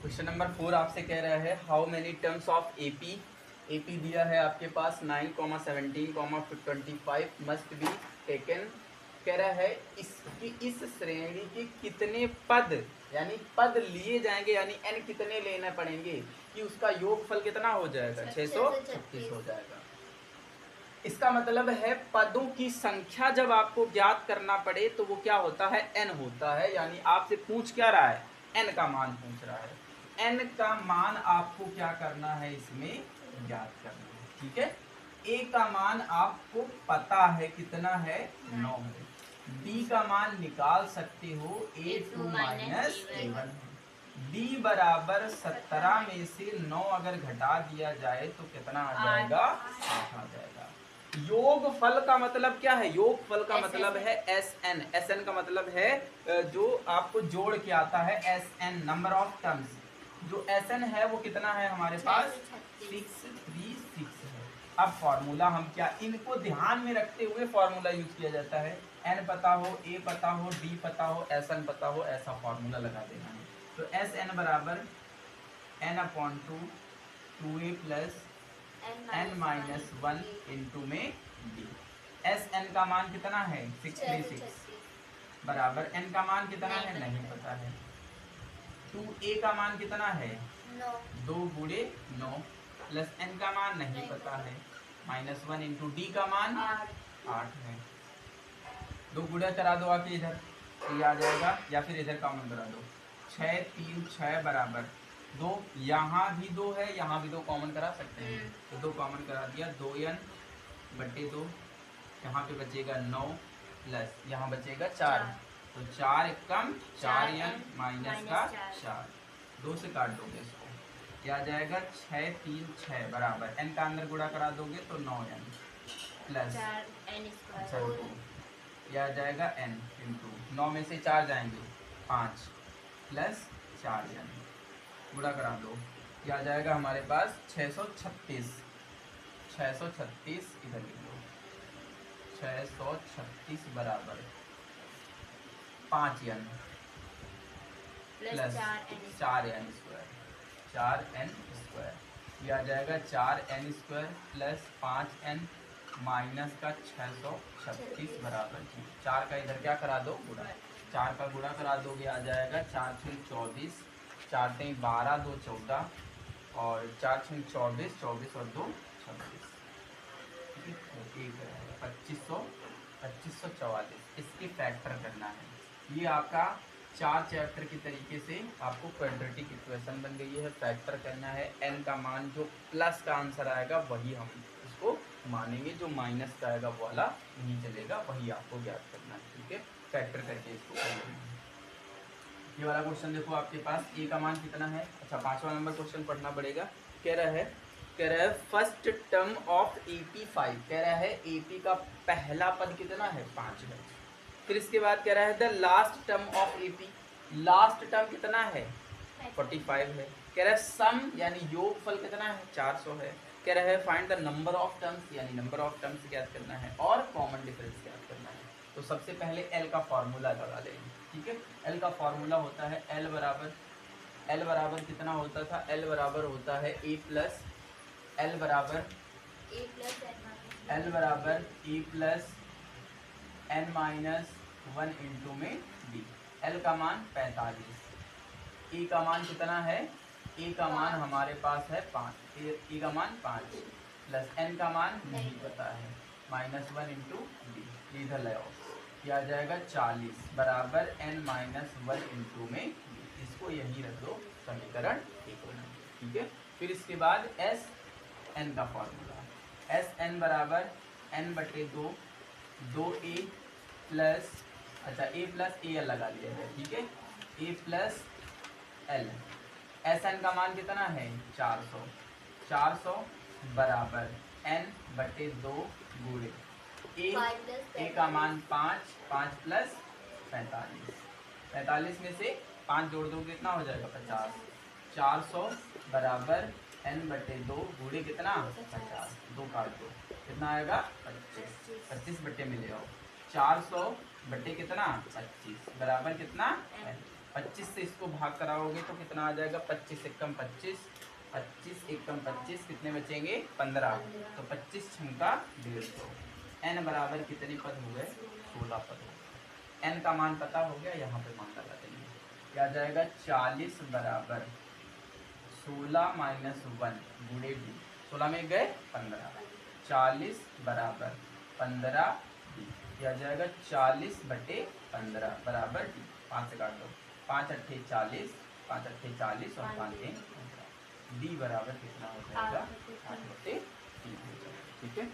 Question number 4 आपसे कह रहा है how many terms of AP. AP दिया है आपके पास 9,17,25 मस्ट बी टेकन। कह रहा है इस श्रेणी के कितने पद यानी पद लिए जाएंगे यानी n कितने लेने पड़ेंगे कि उसका योगफल कितना हो जाएगा 636 हो जाएगा। इसका मतलब है पदों की संख्या जब आपको ज्ञात करना पड़े तो वो क्या होता है n होता है। यानी आपसे पूछ क्या रहा है n का मान पूछ रहा है। n का मान आपको क्या करना है इसमें ज्ञात करना है। ठीक है, a का मान आपको पता है कितना है 9 है। b का मान निकाल सकते हो a2 माइनस a1 है। d बराबर 17 में से 9 अगर घटा दिया जाए तो कितना आ जाएगा 8 आ जाएगा। योग फल का मतलब क्या है, योग फल का मतलब है SN। SN का मतलब है जो आपको जोड़ के आता है SN नंबर ऑफ टर्म्स। जो SN है वो कितना है हमारे पास 636 है। अब फॉर्मूला हम क्या इनको ध्यान में रखते हुए फॉर्मूला यूज किया जाता है। N पता हो, A पता हो, D पता हो, SN पता हो, ऐसा फॉर्मूला लगा देना है। तो SN बराबर n/2 2a plus n-1 into में d। SN का मान कितना है 636 बराबर n का मान कितना है नहीं पता है। 2a का मान कितना है 2 गुणे 9 प्लस n का मान नहीं पता है -1 इंटू d का मान 8 है। 2 गुणा करा दो आके इधर तो ये आ जाएगा या फिर इधर कॉमन करा दो 6 3 6 बराबर 2। यहाँ भी 2 है यहाँ भी 2 कॉमन करा सकते हैं तो 2 कॉमन करा दिया 2n/2। यहाँ पे बचेगा 9 प्लस यहाँ बचेगा 4 तो 4 कम 4n माइनस का 4 2 से काट दोगे इसको क्या आ जाएगा 6 3 6 बराबर n का अंदर गुणा करा दोगे तो 9n प्लस 2 यह आ जाएगा n इंटू 9 में से 4 जाएंगे 5 प्लस 4n गुणा करा दो यह आ जाएगा हमारे पास 636 इधर लिख लो 636 बराबर 5n प्लस 4n स्क्वायर यह आ जाएगा 4n² प्लस 5n माइनस का 636 बराबर 4 का इधर क्या करा दो गुणा 4 का गुणा करा दोगे आ जाएगा 4 6 24 4 3 12 2 14 और 4 6 24 24 और 2 26 2544 इसके फैक्टर करना है। ये आपका 4 चैप्टर की तरीके से आपको क्वाड्रेटिक इक्वेशन बन गई है। फैक्टर करना है n का मान जो प्लस का आंसर आएगा वही हम इसको मानेंगे, जो माइनस का आएगा वो वाला नहीं चलेगा, वही आपको ज्ञात करना है। ठीक है, फैक्टर करके इसको करेंगे। ये वाला क्वेश्चन देखो आपके पास a का मान कितना है। अच्छा 5वां नंबर क्वेश्चन पढ़ना पड़ेगा। कह रहा है फर्स्ट टर्म ऑफ AP 5। कह रहा है AP का पहला पद कितना है 5 है। फिर इसके बाद कह रहा है the last term of AP last term कितना है 45 है। कह रहा है सम यानी योगफल कितना है 400 है। कह रहा है find the number of terms यानी नंबर ऑफ टर्म्स ज्ञात करना है और कॉमन डिफरेंस ज्ञात करना है। तो सबसे पहले L का फॉर्मूला लगा लेंगे। ठीक है, L का फॉर्मूला होता है L बराबर कितना होता था L बराबर होता है A प्लस L बराबर A प्लस n-1 इंटू में d। L का मान 45। E का मान कितना है E का मान हमारे पास है 5 E का मान 5 प्लस n का मान नहीं पता है -1 इंटू डी। इधर ले आओ यह आ जाएगा 40 बराबर n-1 इंटू में d। इसको यही रख दो समीकरण 1 बना। ठीक है, फिर इसके बाद SN का फॉर्मूला SN बराबर n/2 2a प्लस अच्छा a प्लस AL लगा लिया है। ठीक है, a प्लस L SN का मान कितना है 400 बराबर n/2 गुणे a का मान 5 प्लस 45 में से 5 जोड़ दोगे कितना हो जाएगा 50। 400 बराबर n/2 गुणे कितना 50 2 काट दो कितना आएगा 25 बट्टे में ले आओ 400 बट्टे कितना 25 बराबर कितना 25 से इसको भाग कराओगे तो कितना आ जाएगा, 25 एकम 25, 25 एकम 25, कितने बचेंगे 15। तो 25 छंका 150। एन बराबर कितने पद हो गए, 16 पद हो गए। एन का मान पता हो गया, यहाँ पे मान लगा देंगे, क्या जाएगा 40 बराबर 16 माइनस 1 गुणे डी, 16 में गए 15, 40 बराबर 15 डी, क्या जाएगा 40/15 बराबर डी। 5 से काट दो, 5 अट्ठे 40, 5 अट्ठे 40 और 5 3 15, डी बराबर कितना हो जाएगा 8/3 हो जाएगा। ठीक है।